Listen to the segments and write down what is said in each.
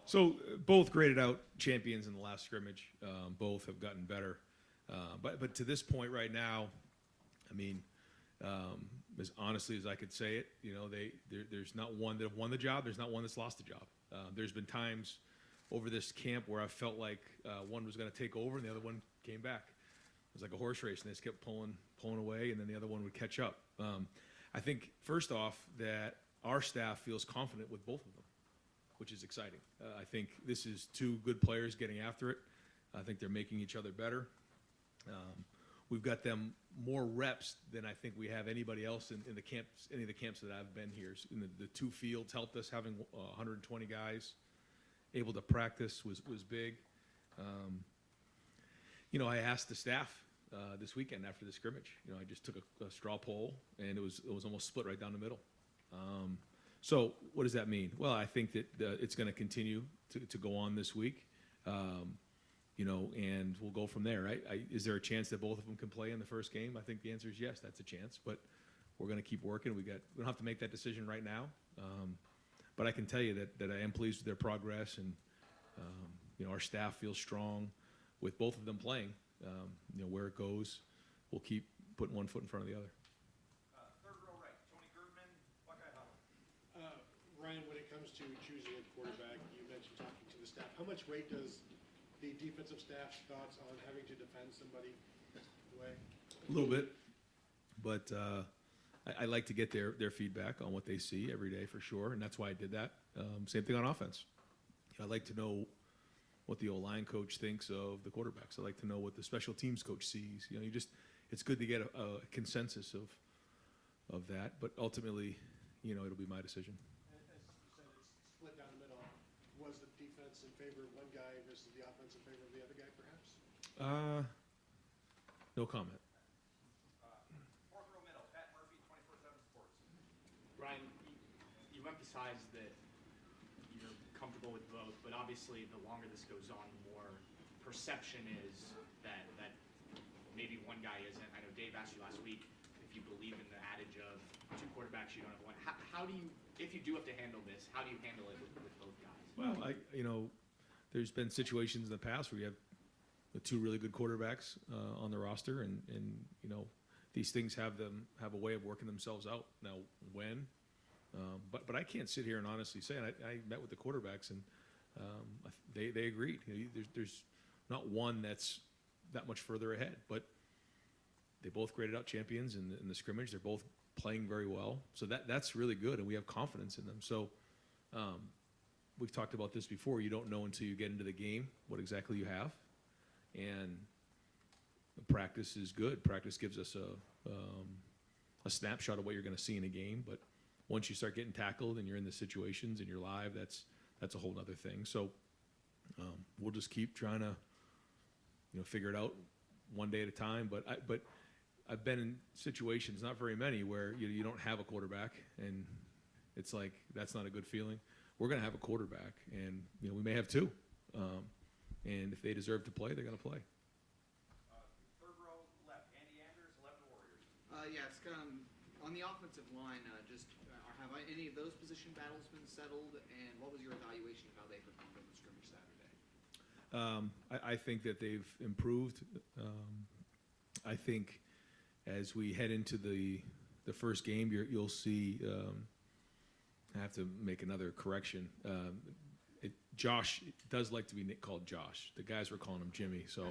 So both graded out champions in the last scrimmage. Both have gotten better. But to this point right now, I mean, as honestly as I could say it, there's not one that have won the job. There's not one that's lost the job. There's been times over this camp where I felt like one was going to take over and the other one came back. It was like a horse race, and they just kept pulling away, and then the other one would catch up. I think, first off, that our staff feels confident with both of them, which is exciting. I think this is two good players getting after it. I think they're making each other better. We've got them more reps than I think we have anybody else in the camps, any of the camps that I've been here. In the two fields helped us. Having 120 guys able to practice was big. I asked the staff this weekend after the scrimmage. I just took a straw poll, and it was almost split right down the middle. So what does that mean? Well, I think that it's going to continue to go on this week. And we'll go from there, right? Is there a chance that both of them can play in the first game? I think the answer is yes, that's a chance. But we're going to keep working. We don't have to make that decision right now. But I can tell you that I am pleased with their progress, and our staff feels strong with both of them playing. Where it goes, we'll keep putting one foot in front of the other. Third row right, Tony Girdman, Buckeye Huddle. Ryan, when it comes to choosing a quarterback, you mentioned talking to the staff. How much weight does the defensive staff's thoughts on having to defend somebody weigh? A little bit, but I like to get their feedback on what they see every day for sure, and that's why I did that. Same thing on offense. I like to know what the O-line coach thinks of the quarterbacks. I like to know what the special teams coach sees. It's good to get a consensus of that, but ultimately, it'll be my decision. As you said, it's split down the middle. Was the defense in favor of one guy versus the offense in favor of the other guy, perhaps? No comment. Fourth row middle, Pat Murphy, 24/7 Sports. Ryan, you emphasized that you're comfortable with both, but obviously the longer this goes on, the more perception is that maybe one guy isn't. I know Dave asked you last week if you believe in the adage of two quarterbacks, you don't have one. How do you, if you do have to handle this, how do you handle it with both guys? Well, there's been situations in the past where you have the two really good quarterbacks on the roster, and these things have a way of working themselves out. Now, when? But I can't sit here and honestly say, and I met with the quarterbacks, and they agreed. There's not one that's that much further ahead, but they both graded out champions in the scrimmage. They're both playing very well, so that's really good, and we have confidence in them. So we've talked about this before. You don't know until you get into the game what exactly you have, and practice is good. Practice gives us a snapshot of what you're going to see in a game, but once you start getting tackled and you're in the situations and you're live, that's a whole other thing. So we'll just keep trying to figure it out one day at a time. But I've been in situations, not very many, where you don't have a quarterback, and it's like that's not a good feeling. We're going to have a quarterback, and we may have two, and if they deserve to play, they're going to play. Third row left, Andy Anders, 11 Warriors. It's on the offensive line. Have any of those position battles been settled, and what was your evaluation of how they performed in the scrimmage Saturday? I think that they've improved. I think as we head into the first game, you'll see. I have to make another correction. Josh does like to be called Josh. The guys were calling him Jimmy, so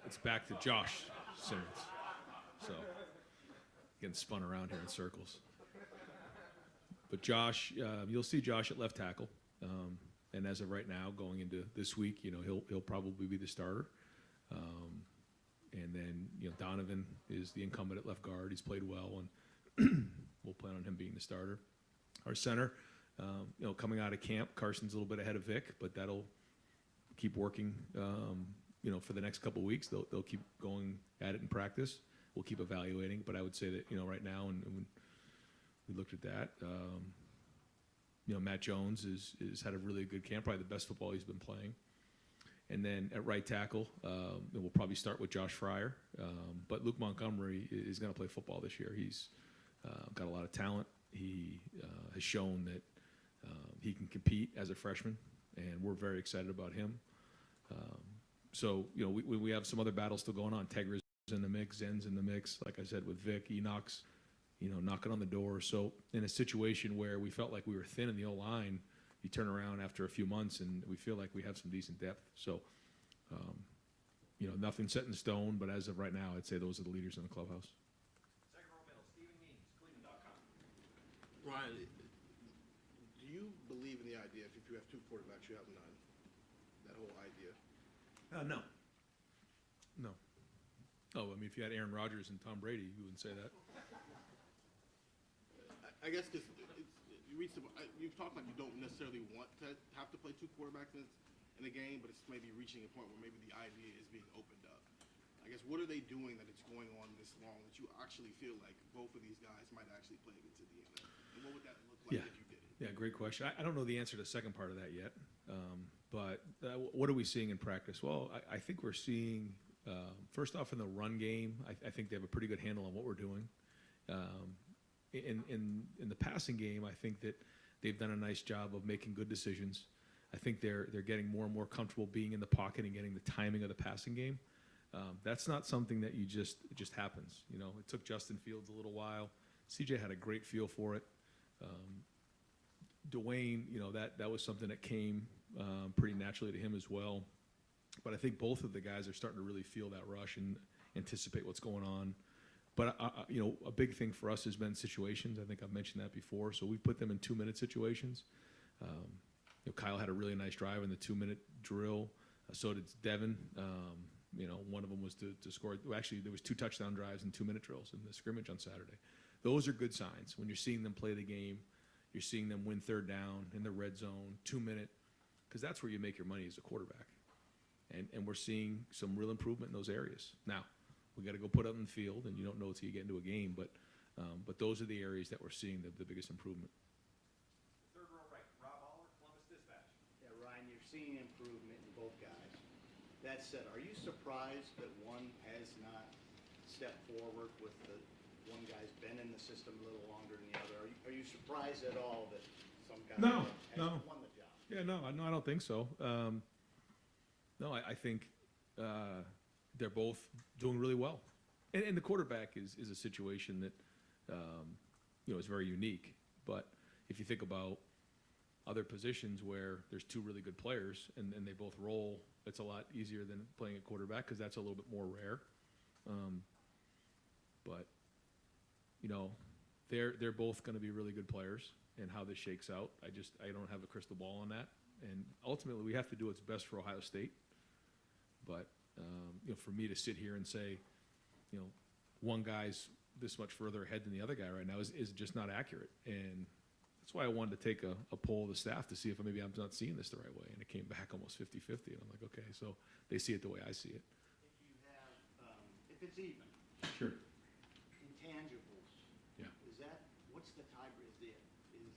it's back to Josh Simmons. So getting spun around here in circles. But Josh, you'll see Josh at left tackle, and as of right now, going into this week, he'll probably be the starter. And then Donovan is the incumbent at left guard. He's played well, and we'll plan on him being the starter. Our center, coming out of camp, Carson's a little bit ahead of Vic, but that'll keep working. For the next couple of weeks, they'll keep going at it in practice. We'll keep evaluating, but I would say that right now, and when we looked at that, Matt Jones is had a really good camp, probably the best football he's been playing. And then at right tackle, we'll probably start with Josh Fryer. But Luke Montgomery is going to play football this year. He's got a lot of talent. He has shown that He can compete as a freshman, and we're very excited about him. So, you know, we have some other battles still going on. Tegra's in the mix, Zen's in the mix, like I said, with Vic, Enoch's, you know, knocking on the door. So in a situation where we felt like we were thin in the O-line, you turn around after a few months and we feel like we have some decent depth. So, you know, nothing set in stone, but as of right now, I'd say those are the leaders in the clubhouse. Second row middle, Stephen Means, Cleveland.com. Ryan, do you believe in the idea if you have two quarterbacks, you have none? That whole idea? No. No. Oh, I mean, if you had Aaron Rodgers and Tom Brady, you wouldn't say that. I guess because you've talked like you don't necessarily want to have to play two quarterbacks in a game, but it's maybe reaching a point where maybe the idea is being opened up. I guess what are they doing that it's going on this long that you actually feel like both of these guys might actually play against Indiana? And what would that look like if you did it? Yeah, great question. I don't know the answer to the second part of that yet. But what are we seeing in practice? Well, I think we're seeing, first off, in the run game, I think they have a pretty good handle on what we're doing. In the passing game, I think that they've done a nice job of making good decisions. I think they're getting more and more comfortable being in the pocket and getting the timing of the passing game. That's not something that it just happens. You know, it took Justin Fields a little while. CJ had a great feel for it. Dwayne, you know, that was something that came pretty naturally to him as well. But I think both of the guys are starting to really feel that rush and anticipate what's going on. But, you know, a big thing for us has been situations. I think I've mentioned that before. So we put them in 2-minute situations. You know, Kyle had a really nice drive in the 2-minute drill. So did Devin. You know, one of them was to score. Well, actually, there was 2 touchdown drives and 2-minute drills in the scrimmage on Saturday. Those are good signs. When you're seeing them play the game, you're seeing them win 3rd down in the red zone, 2-minute, because that's where you make your money as a quarterback. And we're seeing some real improvement in those areas. Now, we got to go put it on the field, and you don't know until you get into a game. But those are the areas that we're seeing the biggest improvement. Third row right, Rob Oliver, Columbus Dispatch. Yeah, Ryan, you're seeing improvement in both guys. That said, are you surprised that one has not stepped forward with the one guy's been in the system a little longer than the other? Are you surprised at all that some guy hasn't won the job? Yeah, no, I don't think so. No, I think they're both doing really well. And the quarterback is a situation that, you know, is very unique. But if you think about other positions where there's 2 really good players and they both roll, it's a lot easier than playing a quarterback because that's a little bit more rare. But, you know, they're both going to be really good players, and how this shakes out, I don't have a crystal ball on that. And ultimately, we have to do what's best for Ohio State. But, you know, for me to sit here and say, you know, one guy's this much further ahead than the other guy right now is just not accurate. And that's why I wanted to take a poll of the staff to see if maybe I'm not seeing this the right way. And it came back almost 50-50. And I'm like, okay, so they see it the way I see it. If you have, if it's even, Sure. intangibles, Yeah. what's the tiebreaker? Is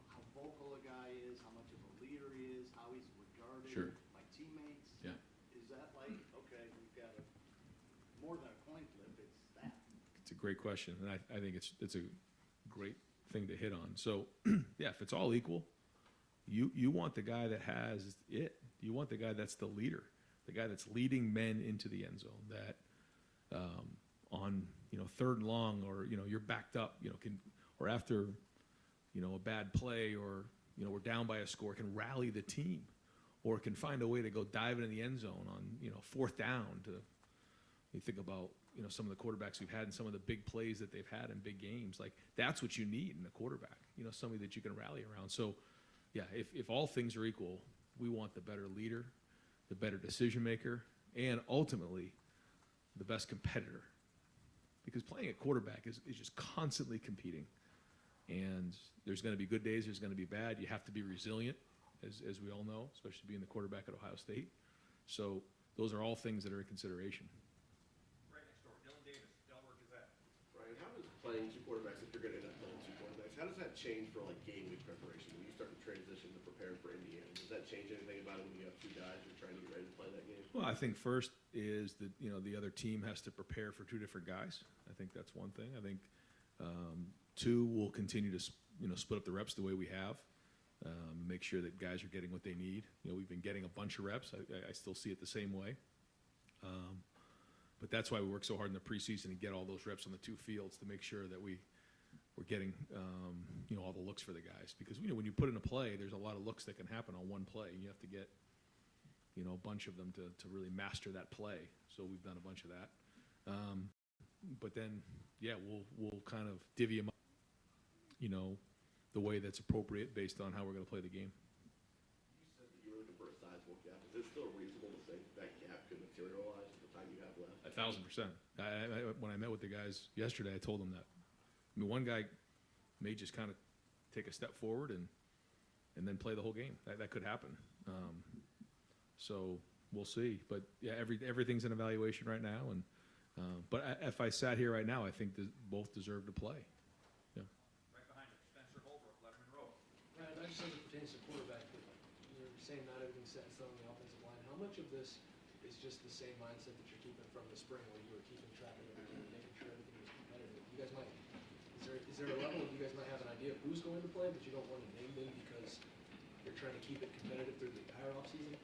how vocal a guy is, how much of a leader he is, how he's regarded Sure. by teammates? Yeah. Is that like, okay, we've got more than a coin flip, it's that? It's a great question, and I think it's a great thing to hit on. So, yeah, if it's all equal, you want the guy that has it. You want the guy that's the leader, the guy that's leading men into the end zone. That on 3rd and long, or you're backed up, or after a bad play, or we're down by a score, can rally the team, or can find a way to go dive into the end zone on 4th down. You think about some of the quarterbacks we've had and some of the big plays that they've had in big games. Like, that's what you need in a quarterback. Somebody that you can rally around. So, yeah, if all things are equal, we want the better leader, the better decision maker, and ultimately the best competitor. Because playing at quarterback is just constantly competing. And there's going to be good days, there's going to be bad. You have to be resilient, as we all know, especially being the quarterback at Ohio State. So those are all things that are in consideration. Right next door, Dylan Davis, Delaware Gazette. Ryan, how does playing 2 quarterbacks, if you're going to end up playing 2 quarterbacks, how does that change for like game week preparation when you start to transition to preparing for Indiana? Does that change anything about it when you have 2 guys who are trying to get ready to play that game? Well, I think first is that the other team has to prepare for 2 different guys. I think that's one thing. I think 2, we'll continue to split up the reps the way we have. make sure that guys are getting what they need. We've been getting a bunch of reps. I still see it the same way. But that's why we work so hard in the preseason to get all those reps on the two fields to make sure that we're getting all the looks for the guys. Because when you put in a play, there's a lot of looks that can happen on one play, and you have to get a bunch of them to really master that play. So we've done a bunch of that. But then, we'll kind of divvy them up, the way that's appropriate based on how we're going to play the game. You said that you were looking for a sizable gap. Is it still reasonable to think that gap could materialize with the time you have left? 1,000%. When I met with the guys yesterday, I told them that. I mean, one guy may just kind of take a step forward and then play the whole game. That could happen. So we'll see. But yeah, everything's an evaluation right now. But if I sat here right now, I think both deserve to play. Yeah. Right behind him, Spencer Holbrook, Letterman Road. Ryan, I just as it pertains to quarterback, you're saying not everything's set in stone on the offensive line. How much of this is just the same mindset that you're keeping from the spring, where you were keeping track of everything and making sure everything was competitive? You guys might, is there a level of you guys might have an idea of who's going to play, but you don't want to name them because you're trying to keep it competitive through the entire offseason?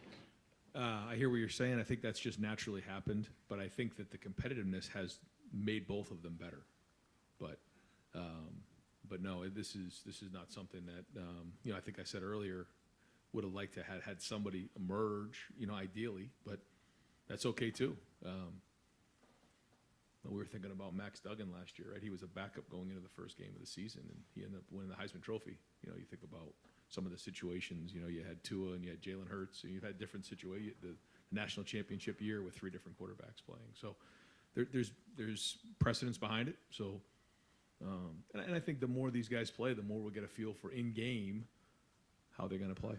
I hear what you're saying. I think that's just naturally happened, but I think that the competitiveness has made both of them better. But no, this is not something that I think I said earlier. Would have liked to have had somebody emerge, ideally, but that's okay too. We were thinking about Max Duggan last year, right? He was a backup going into the first game of the season, and he ended up winning the Heisman Trophy. You think about some of the situations. You had Tua and you had Jalen Hurts, and you've had different situations. The national championship year with 3 different quarterbacks playing. So there's precedence behind it. So and I think the more these guys play, the more we'll get a feel for in game how they're going to play.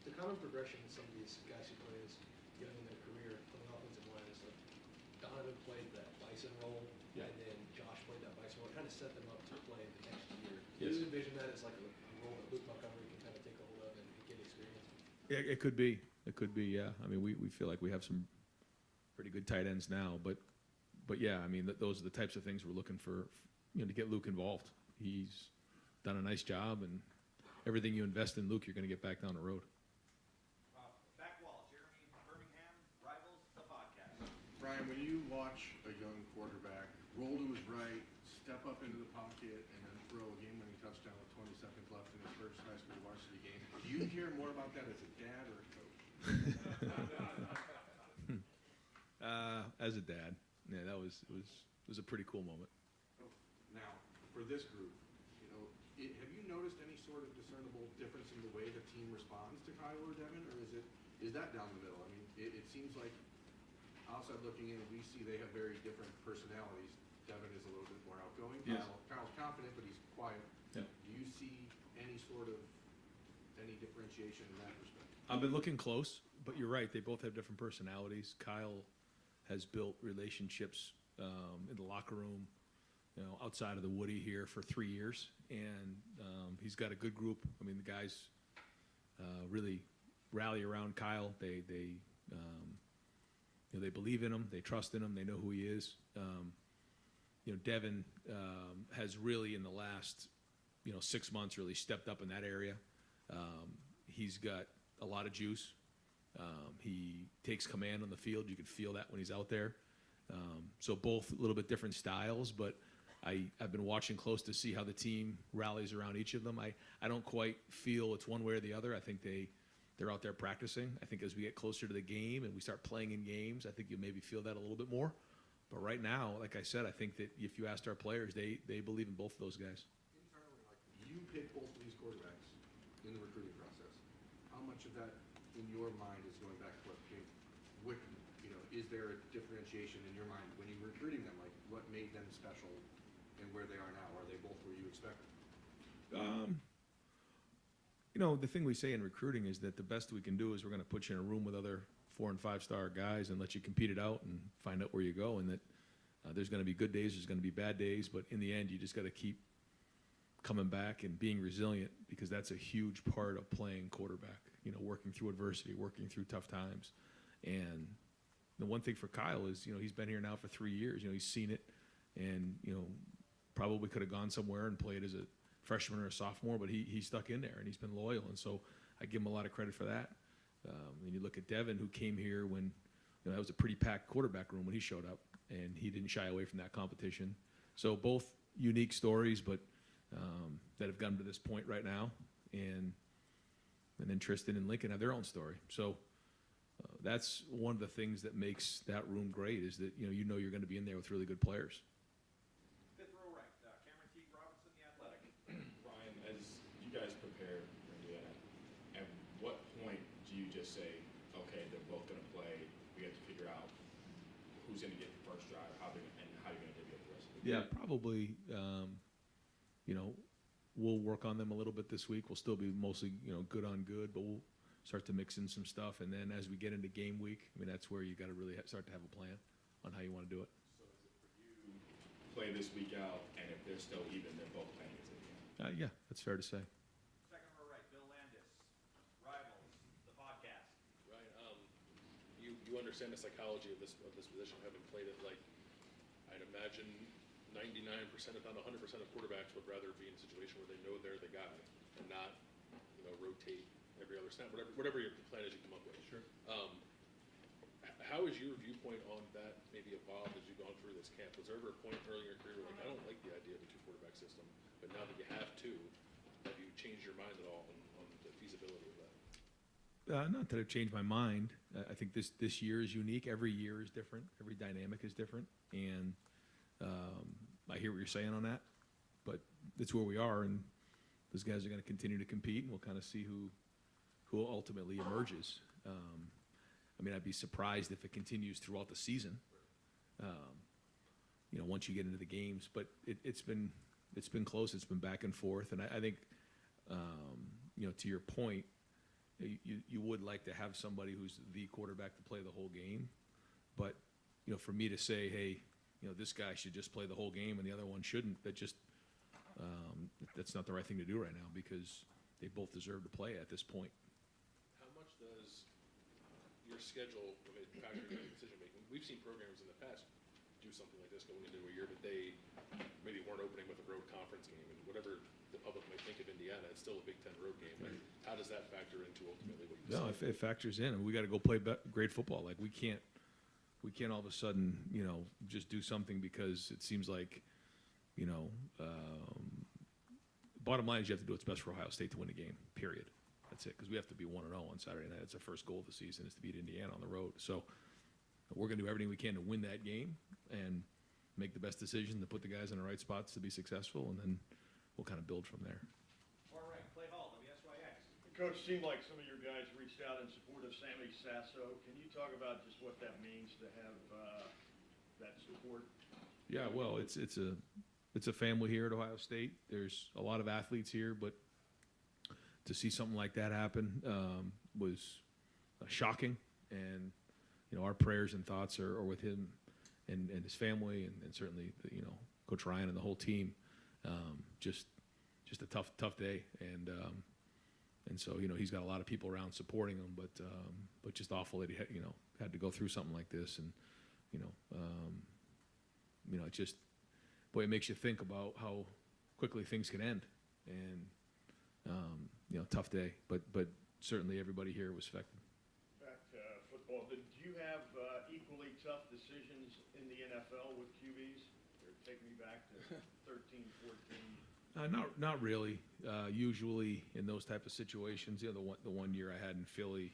The common progression in some of these guys who play is young in their career on the offensive line is like Donovan played that Bison role, and then Josh played that Bison role. It kind of set them up to play the next year. Do you envision that as like a role that Luke Montgomery can kind of take a hold of and get experience? Yeah, it could be. It could be. Yeah. I mean, we feel like we have some pretty good tight ends now, but yeah, I mean, those are the types of things we're looking for, to get Luke involved. He's done a nice job, and everything you invest in Luke, you're going to get back down the road. Back wall, Jeremy Birmingham, Rivals, the podcast. Brian, when you watch a young quarterback roll to his right, step up into the pocket, and then throw a game-winning touchdown with 20 seconds left in his first high school varsity game, do you hear more about that as a dad or a coach? As a dad, yeah, it was a pretty cool moment. Now, for this group, have you noticed any sort of discernible difference in the way the team responds to Kyle or Devin, or is that down the middle? I mean, it seems like outside looking in, we see they have very different personalities. Devin is a little bit more outgoing. Yes. Kyle's confident, but he's quiet. Yeah. Do you see any differentiation in that respect? I've been looking close, but you're right. They both have different personalities. Kyle has built relationships in the locker room, outside of the Woody here for 3 years, and he's got a good group. I mean, the guys really rally around Kyle. They believe in him. They trust in him. They know who he is. Devin has really in the last 6 months really stepped up in that area. He's got a lot of juice. He takes command on the field. You can feel that when he's out there. So both a little bit different styles, but I've been watching close to see how the team rallies around each of them. I don't quite feel it's one way or the other. I think they're out there practicing. I think as we get closer to the game and we start playing in games, I think you maybe feel that a little bit more. But right now, like I said, I think that if you asked our players, they believe in both of those guys. Internally, you pick both of these quarterbacks in the recruiting process. How much of that in your mind is going back to what came with, is there a differentiation in your mind when you were recruiting them? Like, what made them special and where they are now? Are they both where you expected? The thing we say in recruiting is that the best we can do is we're going to put you in a room with other 4- and 5-star guys and let you compete it out and find out where you go, and that there's going to be good days, there's going to be bad days, but in the end, you just got to keep coming back and being resilient, because that's a huge part of playing quarterback, working through adversity, working through tough times. And the one thing for Kyle is, he's been here now for 3 years, he's seen it, and, probably could have gone somewhere and played as freshman or a sophomore, but he stuck in there and he's been loyal, and so I give him a lot of credit for that. And you look at Devin, who came here when that was a pretty packed quarterback room when he showed up, and he didn't shy away from that competition. So both unique stories, but that have gotten to this point right now, and then Tristan and Lincoln have their own story. So that's one of the things that makes that room great, is that you know you're going to be in there with really good players. Fifth row right, Cameron T. Robinson, The Athletic. Ryan, as you guys prepare for Indiana, at what point do you just say, okay, they're both going to play, we have to figure out who's going to get the first drive, how you're going to divvy up the rest of the game? Yeah, probably. We'll work on them a little bit this week. We'll still be mostly good on good, but we'll start to mix in some stuff. And then as we get into game week, that's where you got to really start to have a plan on how you want to do it. So is it for you play this week out, and if they're still even, they're both playing against Indiana? Yeah, that's fair to say. Second row right, Bill Landis, Rivals, the podcast. Ryan, you understand the psychology of this position, having played it. Like, I'd imagine 99%, if not 100% of quarterbacks would rather be in a situation where they know they're the guy and not, rotate every other snap, whatever your plan is you come up with. Sure. How has your viewpoint on that maybe evolved as you've gone through this camp? Was there ever a point early in your career where, like, I don't like the idea of a two-quarterback system, but now that you have two, have you changed your mind at all on the feasibility of that? Not that I've changed my mind. I think this year is unique. Every year is different. Every dynamic is different. And I hear what you're saying on that, but it's where we are, and those guys are going to continue to compete, and we'll kind of see who ultimately emerges. I'd be surprised if it continues throughout the season. Once you get into the games, but it's been close. It's been back and forth, and I think to your point, you would like to have somebody who's the quarterback to play the whole game, but for me to say, hey, this guy should just play the whole game and the other one shouldn't, that's not the right thing to do right now, because they both deserve to play at this point. How much does your schedule factor into decision making? We've seen programs in the past do something like this going into a year, but they maybe weren't opening with a road conference game, and whatever the public might think of Indiana, it's still a Big Ten road game. Like, how does that factor into ultimately what you decide? No, it factors in, and we got to go play great football. Like, we can't all of a sudden, just do something because it seems like, bottom line is you have to do what's best for Ohio State to win the game, period. That's it, because we have to be 1-0 on Saturday night. It's our first goal of the season, is to beat Indiana on the road. So we're going to do everything we can to win that game and make the best decision to put the guys in the right spots to be successful, and then we'll kind of build from there. Far right, Clay Hall, WSYX. Coach, it seemed like some of your guys reached out in support of Sammy Sasso. Can you talk about just what that means to have that support? Yeah, well, it's a family here at Ohio State. There's a lot of athletes here, but to see something like that happen was shocking. And our prayers and thoughts are with him and his family, and certainly Coach Ryan and the whole team. Just a tough day, and so he's got a lot of people around supporting him, but just awful that he had to go through something like this, and it just, boy, it makes you think about how quickly things can end, and tough day, but certainly everybody here was affected. Back to football, did you have equally tough decisions in the NFL with QBs? Take me back to 13, 14. Not really. Usually in those type of situations, the one year I had in Philly,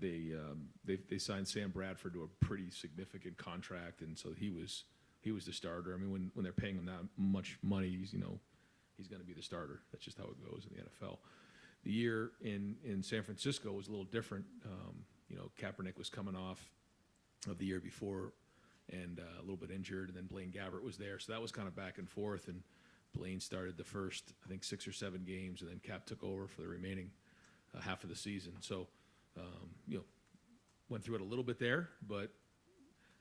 they signed Sam Bradford to a pretty significant contract, and so he was the starter. I mean, when they're paying him that much money, he's going to be the starter. That's just how it goes in the NFL. The year in San Francisco was a little different. Kaepernick was coming off of the year before and a little bit injured, and then Blaine Gabbert was there, so that was kind of back and forth, and Blaine started the first, I think, 6 or 7 games, and then Cap took over for the remaining half of the season. So, went through it a little bit there, but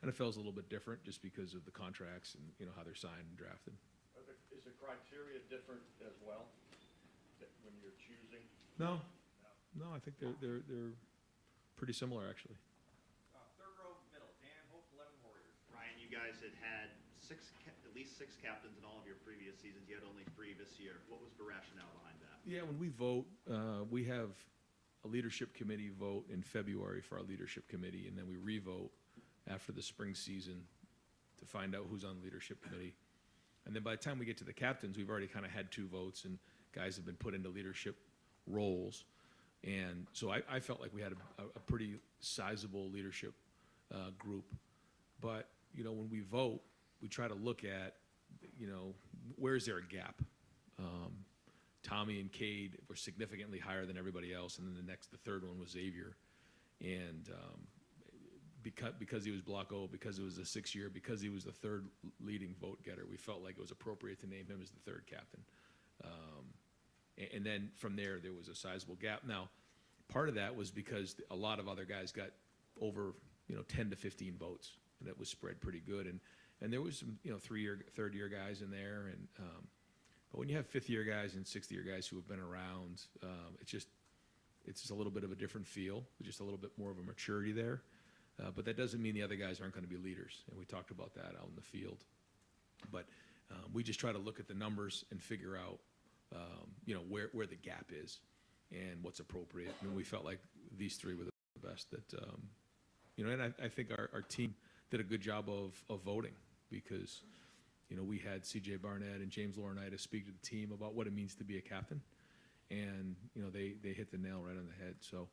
NFL's a little bit different just because of the contracts and how they're signed and drafted. Is the criteria different as well when you're choosing? No, I think they're pretty similar, actually. Third row middle, Dan Hope, 11 Warriors. Ryan, you guys had at least six captains in all of your previous seasons, you had only 3 this year. What was the rationale behind that? Yeah, when we vote, we have a leadership committee vote in February for our leadership committee, and then we re-vote after the spring season to find out who's on the leadership committee. And then by the time we get to the captains, we've already kind of had 2 votes, and guys have been put into leadership roles. And so I felt like we had a pretty sizable leadership group. But, when we vote, we try to look at, where is there a gap? Tommy and Cade were significantly higher than everybody else, and then the third one was Xavier. And because he was Block O, because it was the 6th year, because he was the 3rd leading vote getter, we felt like it was appropriate to name him as the 3rd captain. And then from there was a sizable gap. Now, part of that was because a lot of other guys got over 10 to 15 votes, and it was spread pretty good. And there was some 3rd-year guys in there, and but when you have 5th-year guys and 6th-year guys who have been around, it's just a little bit of a different feel, just a little bit more of a maturity there. But that doesn't mean the other guys aren't going to be leaders, and we talked about that out in the field. But we just try to look at the numbers and figure out, where the gap is and what's appropriate. And we felt like these 3 were the best. And I think our team did a good job of voting because, we had C.J. Barnett and James Laurinaitis speak to the team about what it means to be a captain, and they hit the nail right on the head. So.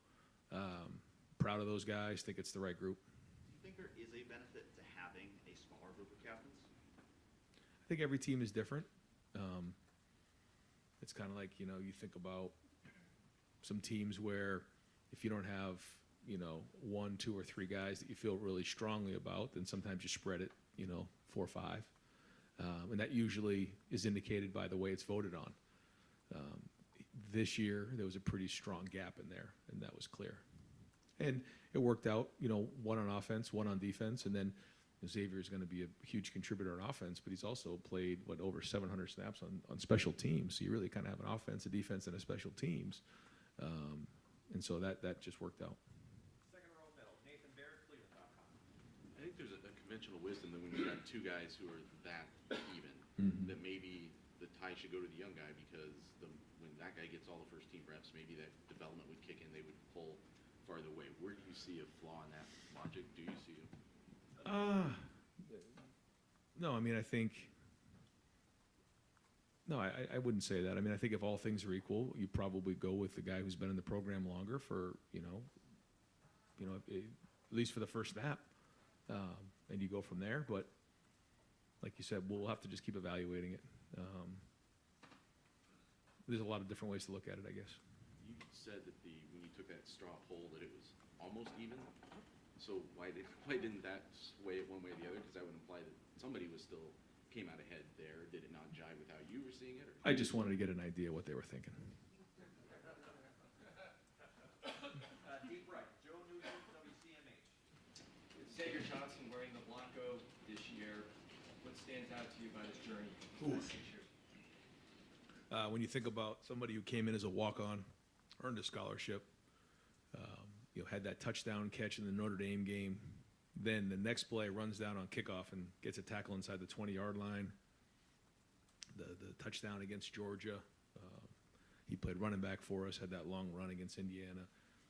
Proud of those guys. Think it's the right group. Do you think there is a benefit to having a smaller group of captains? I think every team is different. It's kind of like, you think about some teams where if you don't have, 1, 2, or 3 guys that you feel really strongly about, then sometimes you spread it, 4 or 5. And that usually is indicated by the way it's voted on. This year, there was a pretty strong gap in there, and that was clear. And it worked out, 1 on offense, 1 on defense, and then Xavier is going to be a huge contributor on offense, but he's also played, over 700 snaps on special teams. So you really kind of have an offense, a defense, and a special teams. And so that just worked out. Second row middle, Nathan Baird, Cleveland.com. I think there's a conventional wisdom that when you got 2 guys who are that even, that maybe the tie should go to the young guy because when that guy gets all the first team reps, maybe that development would kick in, they would pull farther away. Where do you see a flaw in that logic? Do you see it? No, I think. No, I wouldn't say that. I think if all things are equal, you probably go with the guy who's been in the program longer for at least for the first snap, and you go from there. But like you said, we'll have to just keep evaluating it. There's a lot of different ways to look at it, I guess. You said that when you took that straw poll that it was almost even. So why didn't that sway it one way or the other? Because that would imply that somebody came out ahead there. Did it not jive with how you were seeing it? Or? I just wanted to get an idea what they were thinking. Deep right, Joe Newsom, WCMH. Xavier Johnson wearing the Blanco this year. What stands out to you about his journey? When you think about somebody who came in as a walk-on, earned a scholarship, had that touchdown catch in the Notre Dame game, then the next play runs down on kickoff and gets a tackle inside the 20-yard line. The touchdown against Georgia, he played running back for us, had that long run against Indiana.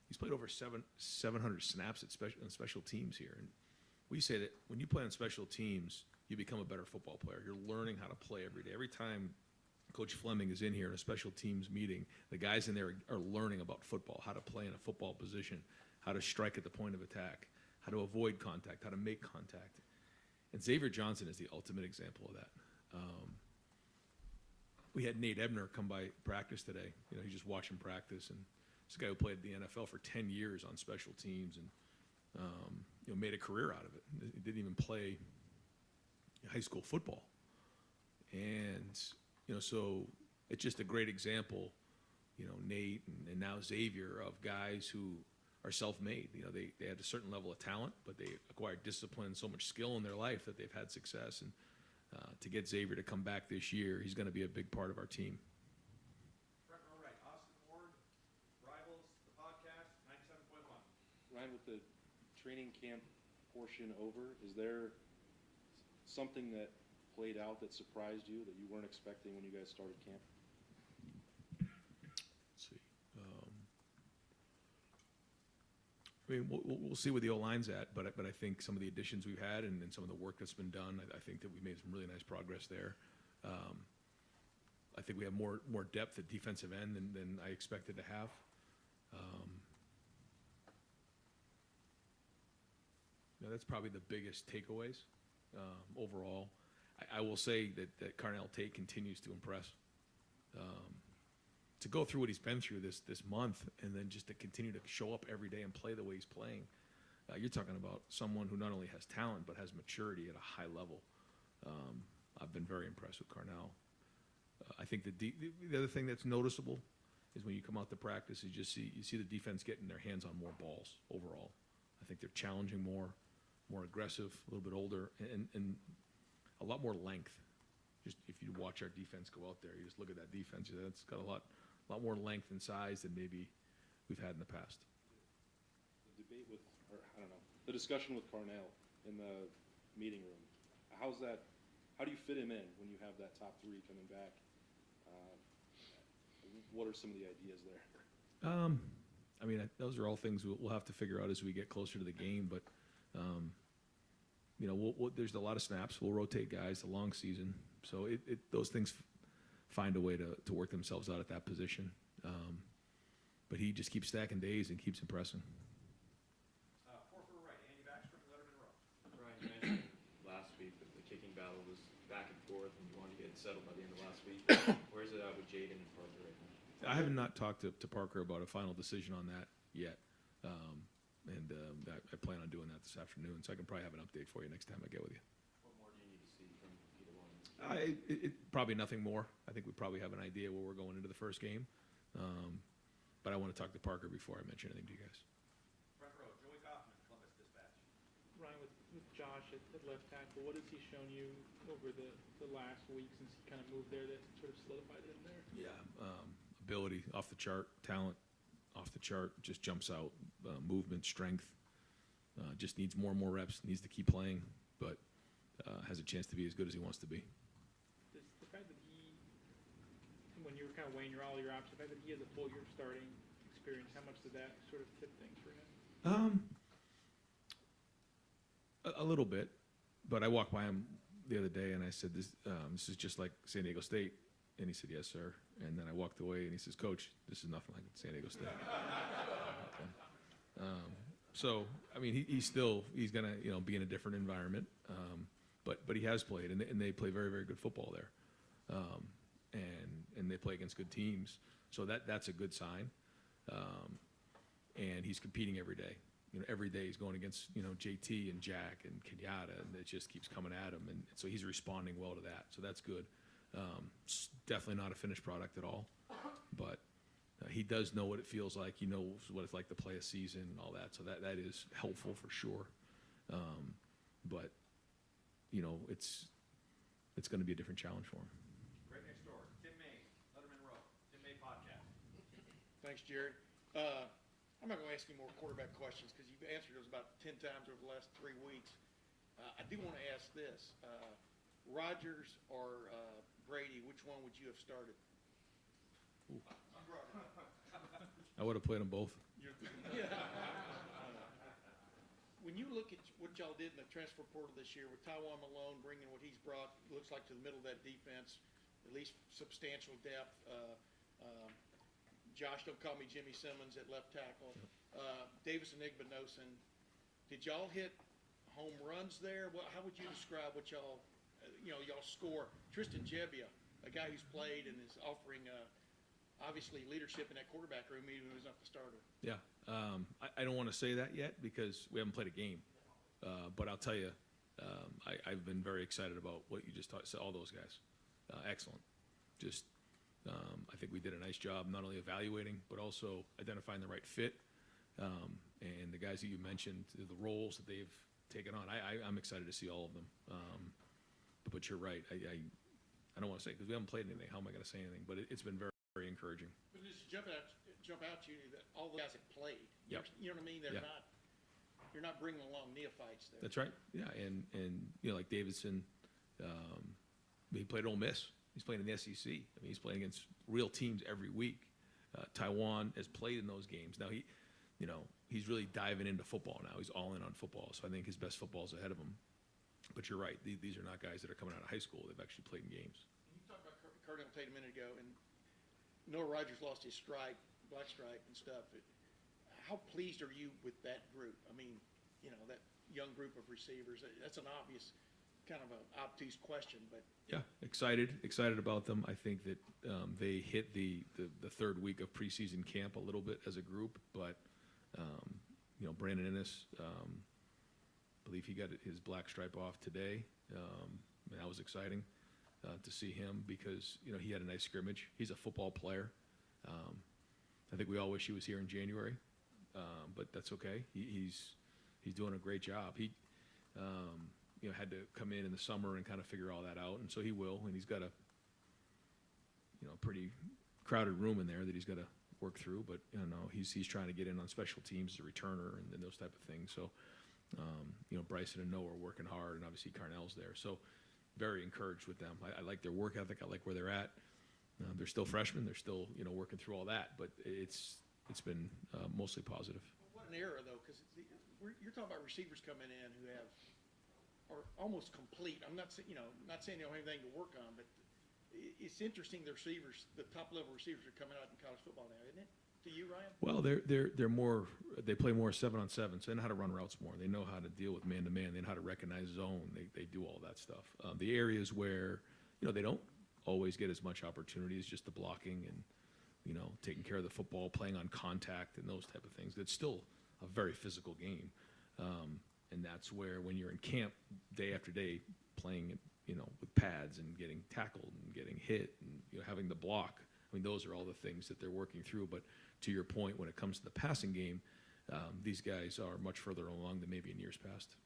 He's played over 700 snaps on special teams here. And we say that when you play on special teams, you become a better football player. You're learning how to play every day. Every time Coach Fleming is in here in a special teams meeting, the guys in there are learning about football, how to play in a football position, how to strike at the point of attack, how to avoid contact, how to make contact. And Xavier Johnson is the ultimate example of that. We had Nate Ebner come by practice today. He just watched him practice, and this guy who played in the NFL for 10 years on special teams and made a career out of it. He didn't even play high school football. And so it's just a great example, Nate and now Xavier, of guys who are self-made. They had a certain level of talent, but they acquired discipline, so much skill in their life that they've had success. And to get Xavier to come back this year, he's going to be a big part of our team. Front row right, Austin Ward, Rivals, the podcast, 97.1. Ryan, with the training camp portion over, is there something that played out that surprised you, that you weren't expecting when you guys started camp? Let's see. I mean, we'll see where the O-line's at, but I think some of the additions we've had and some of the work that's been done, I think that we made some really nice progress there. I think we have more depth at defensive end than I expected to have. That's probably the biggest takeaways overall. I will say that Carnell Tate continues to impress. To go through what he's been through this month and then just to continue to show up every day and play the way he's playing, you're talking about someone who not only has talent but has maturity at a high level. I've been very impressed with Carnell. I think the other thing that's noticeable is when you come out to practice, you see the defense getting their hands on more balls overall. I think they're challenging more aggressive, a little bit older, and a lot more length. Just if you watch our defense go out there, you just look at that defense, it's got a lot more length and size than maybe we've had in the past. The debate with, or I don't know, the discussion with Carnell in the meeting room, how do you fit him in when you have that top three coming back? What are some of the ideas there? I mean, those are all things we'll have to figure out as we get closer to the game, but there's a lot of snaps. We'll rotate guys the long season, so those things find a way to work themselves out at that position. But he just keeps stacking days and keeps impressing. 4 for right, Andy Baxter from Letterman Row. Ryan, you mentioned last week that the kicking battle was back and forth, and you wanted to get it settled by the end of last week. Where's it at with Jaden and Parker right now? I have not talked to Parker about a final decision on that yet, and I plan on doing that this afternoon, so I can probably have an update for you next time I get with you. What more do you need to see from either one? Probably nothing more. I think we probably have an idea where we're going into the first game, but I want to talk to Parker before I mention anything to you guys. Front row, Joey Kaufman, Columbus Dispatch. Ryan, with Josh at left tackle, what has he shown you over the last week since he kind of moved there that sort of solidified him there? Yeah, ability off the chart, talent off the chart, just jumps out, movement, strength, just needs more and more reps, needs to keep playing, but has a chance to be as good as he wants to be. Does the fact that when you were kind of weighing all your options, the fact that he has a full year of starting experience, how much did that sort of tip things for him? A little bit, but I walked by him the other day and I said, this is just like San Diego State. And he said, yes, sir. And then I walked away and he says, Coach, this is nothing like San Diego State. So, I mean, he's going to, be in a different environment. But he has played, and they play very, very good football there. And they play against good teams. So that's a good sign. And he's competing every day. Every day he's going against, JT and Jack and Kenyatta, and it just keeps coming at him. And so he's responding well to that. So that's good. Definitely not a finished product at all, but he does know what it feels like. He knows what it's like to play a season and all that. So that is helpful for sure. But it's going to be a different challenge for him. Right next door, Tim May, Letterman Row, Tim May podcast. Thanks, Jared. I'm not going to ask you more quarterback questions because you've answered those about 10 times over the last 3 weeks. I do want to ask this. Rodgers or Brady, which one would you have started? I would have played them both. When you look at what y'all did in the transfer portal this year with Tywan Malone bringing what he's brought, looks like to the middle of that defense, at least substantial depth. Josh, don't call me Jimmy Simmons at left tackle. Davis and Igbinosun. Did y'all hit home runs there? How would you describe what y'all score? Tristan Jebbia, a guy who's played and is offering obviously leadership in that quarterback room, even when he's not the starter. Yeah, I don't want to say that yet because we haven't played a game. But I'll tell you, I've been very excited about what you just talked. All those guys, excellent. Just, I think we did a nice job not only evaluating but also identifying the right fit. And the guys that you mentioned, the roles that they've taken on, I'm excited to see all of them. But you're right. I don't want to say because we haven't played anything. How am I going to say anything? But it's been very, very encouraging. But just jump out to you that all the guys have played. Yep. You know what I mean? They're not. You're not bringing along neophytes there. That's right. Yeah, and like Davidson, he played at Ole Miss. He's playing in the SEC. I mean, he's playing against real teams every week. Taiwan has played in those games. Now he's really diving into football now. He's all in on football. So I think his best football is ahead of him. But you're right. These are not guys that are coming out of high school. They've actually played in games. You talked about Cardinal Tate a minute ago, and Noah Rogers lost his stripe, black stripe and stuff. How pleased are you with that group? I mean, that young group of receivers. That's an obvious kind of an obtuse question, but Yeah, excited about them. I think that they hit the third week of preseason camp a little bit as a group, but Brandon Innes, I believe he got his black stripe off today. And that was exciting to see him because he had a nice scrimmage. He's a football player. I think we all wish he was here in January, but that's okay. He's doing a great job. He had to come in the summer and kind of figure all that out, and so he will. And he's got a pretty crowded room in there that he's got to work through. But he's trying to get in on special teams as a returner and those type of things. So Bryson and Noah are working hard, and obviously Carnell's there. So very encouraged with them. I like their work ethic. I like where they're at. They're still freshmen. They're still working through all that, but it's been mostly positive. what an era though, because you're talking about receivers coming in who are almost complete. I'm not saying not saying they don't have anything to work on, but it's interesting the receivers, the top level receivers are coming out in college football now, isn't it? To you, Ryan? Well, they're more. They play more 7-on-7, so they know how to run routes more. They know how to deal with man-to-man. They know how to recognize zone. They do all that stuff. The areas where they don't always get as much opportunity is just the blocking and taking care of the football, playing on contact, and those type of things. It's still a very physical game, and that's where when you're in camp day after day playing with pads and getting tackled and getting hit and having the block. I mean, those are all the things that they're working through. But to your point, when it comes to the passing game, these guys are much further along than maybe in years past.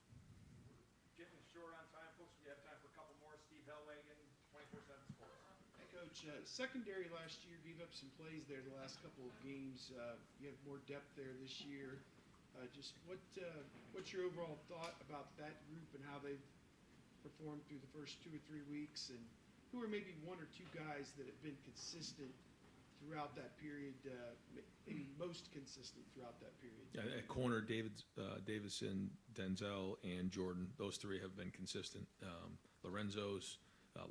Getting short on time, folks. We have time for a couple more. Steve Hellwagen, 24/7 Sports. Hey, Coach. Secondary last year gave up some plays there the last couple of games. You have more depth there this year. Just what's your overall thought about that group and how they've performed through the first 2 or 3 weeks, and who are maybe one or two guys that have been consistent throughout that period, maybe most consistent throughout that period? At corner, Davison, Denzel, and Jordan, those three have been consistent. Lorenzo's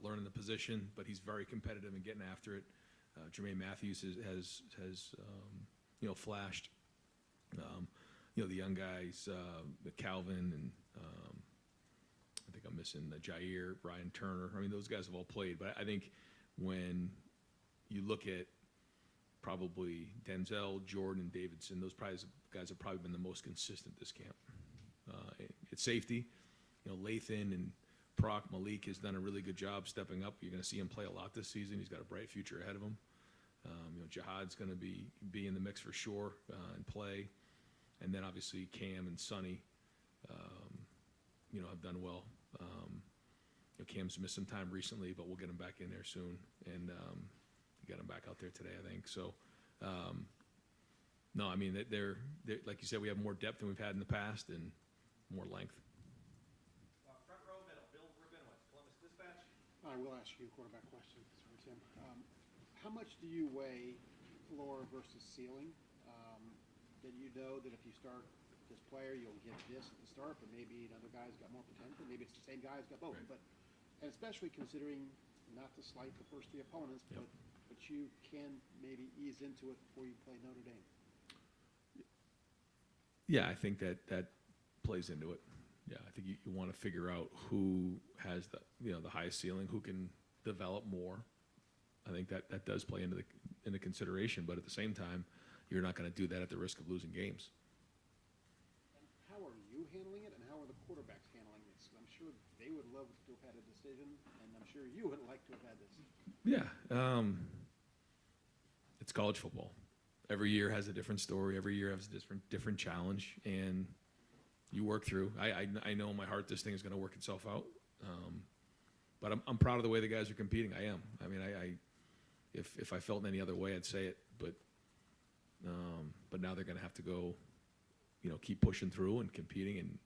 learning the position, but he's very competitive and getting after it. Jermaine Matthews has flashed. The young guys, Calvin and I think I'm missing Jair, Brian Turner. I mean, those guys have all played, but I think when you look at probably Denzel, Jordan, and Davidson, those guys have probably been the most consistent this camp. At safety, Lathan and Proc Malik has done a really good job stepping up. You're going to see him play a lot this season. He's got a bright future ahead of him. Jihad's going to be in the mix for sure and play. And then obviously Cam and Sonny, have done well. Cam's missed some time recently, but we'll get him back in there soon. And got him back out there today, I think. So, no, I mean, they're like you said, we have more depth than we've had in the past and more length. Front row, middle. Bill Rabinowitz, Columbus Dispatch. I will ask you a quarterback question. Sorry, Tim. How much do you weigh floor versus ceiling? That you know that if you start this player, you'll get this at the start, but maybe another guy's got more potential. Maybe it's the same guy's got both. Right. And especially considering, not to slight the first three opponents, Yep. but you can maybe ease into it before you play Notre Dame. Yeah, I think that plays into it. Yeah, I think you want to figure out who has the highest ceiling, who can develop more. I think that does play into consideration, but at the same time, you're not going to do that at the risk of losing games. And how are you handling it, and how are the quarterbacks handling this? I'm sure they would love to have had a decision, and I'm sure you would like to have had this. Yeah, it's college football. Every year has a different story. Every year has a different challenge, and you work through. I know in my heart this thing is going to work itself out, but I'm proud of the way the guys are competing. I am. I mean, if I felt in any other way, I'd say it, but now they're going to have to go, keep pushing through and competing, and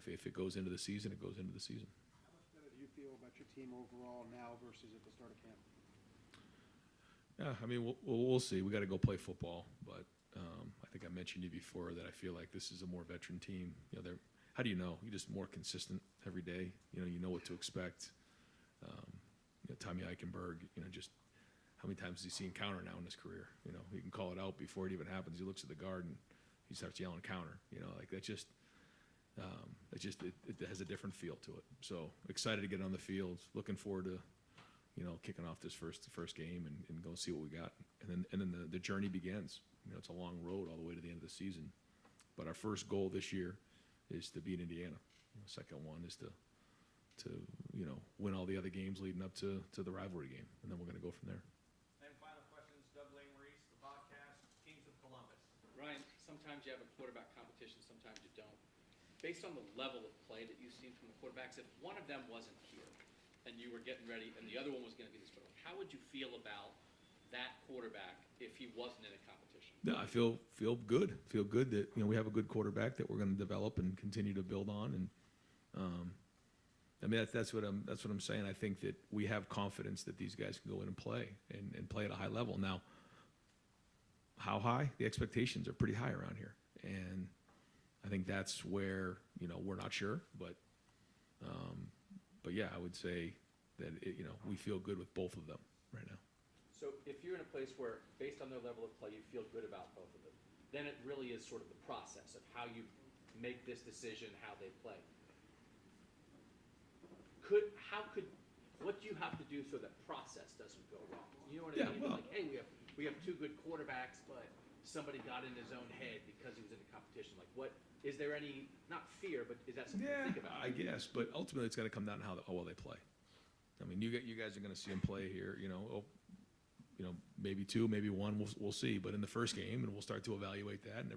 if it goes into the season, it goes into the season. How much better do you feel about your team overall now versus at the start of camp? Yeah, I mean, we'll see. We got to go play football, but I think I mentioned to you before that I feel like this is a more veteran team. You know, how do you know? You're just more consistent every day. You know what to expect. Tommy Eichenberg, just how many times has he seen counter now in his career? He can call it out before it even happens. He looks at the guard and he starts yelling counter. Like that just it has a different feel to it. So excited to get on the field. Looking forward to kicking off this first game and go see what we got. And then the journey begins. It's a long road all the way to the end of the season. But our first goal this year is to beat Indiana. Second one is to win all the other games leading up to the rivalry game, and then we're going to go from there. And final questions, Doug Lane-Maurice, the podcast, Kings of Columbus. Ryan, sometimes you have a quarterback competition, sometimes you don't. Based on the level of play that you've seen from the quarterbacks, if one of them wasn't here and you were getting ready and the other one was going to be this one, how would you feel about that quarterback if he wasn't in a competition? Yeah, I feel good. Feel good that we have a good quarterback that we're going to develop and continue to build on. And I mean that's what I'm saying. I think that we have confidence that these guys can go in and play at a high level. Now, how high? The expectations are pretty high around here, and I think that's where we're not sure, but yeah, I would say that we feel good with both of them right now. So if you're in a place where, based on their level of play, you feel good about both of them, then it really is sort of the process of how you make this decision, how they play. What do you have to do so that process doesn't go wrong? You know what I mean? Well, like, hey, we have two good quarterbacks, but somebody got in his own head because he was in a competition. Like, what is there any, not fear, but is that something to think about? I guess, but ultimately it's going to come down to how well they play. I mean, you guys are going to see them play here. Maybe two, maybe one. We'll see. But in the first game, and we'll start to evaluate that, and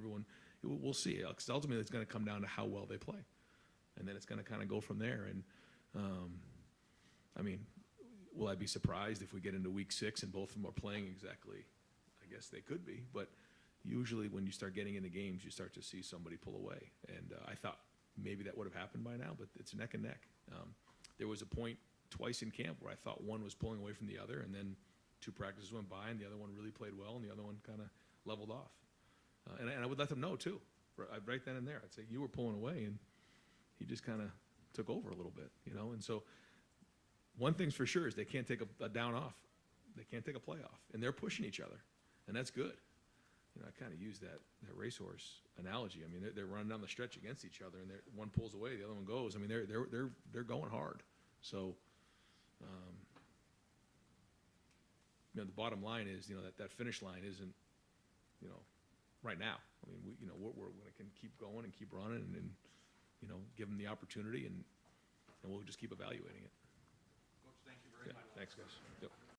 we'll see. Because ultimately, it's going to come down to how well they play, and then it's going to kind of go from there. And I mean, will I be surprised if we get into week 6 and both of them are playing exactly? I guess they could be, but usually when you start getting into games, you start to see somebody pull away. And I thought maybe that would have happened by now, but it's neck and neck. There was a point twice in camp where I thought one was pulling away from the other, and then 2 practices went by, and the other one really played well, and the other one kind of leveled off. And I would let them know, too, right then and there. I'd say, you were pulling away, and he just kind of took over a little bit, And so one thing's for sure is they can't take a down off. They can't take a play off, and they're pushing each other, and that's good. I kind of use that racehorse analogy. I mean, they're running down the stretch against each other, and one pulls away, the other one goes. I mean, they're going hard. So, the bottom line is, that finish line isn't, right now. I mean, we're going to keep going and keep running, and give them the opportunity, and we'll just keep evaluating it. Coach, thank you very much. Thanks, guys. Yep.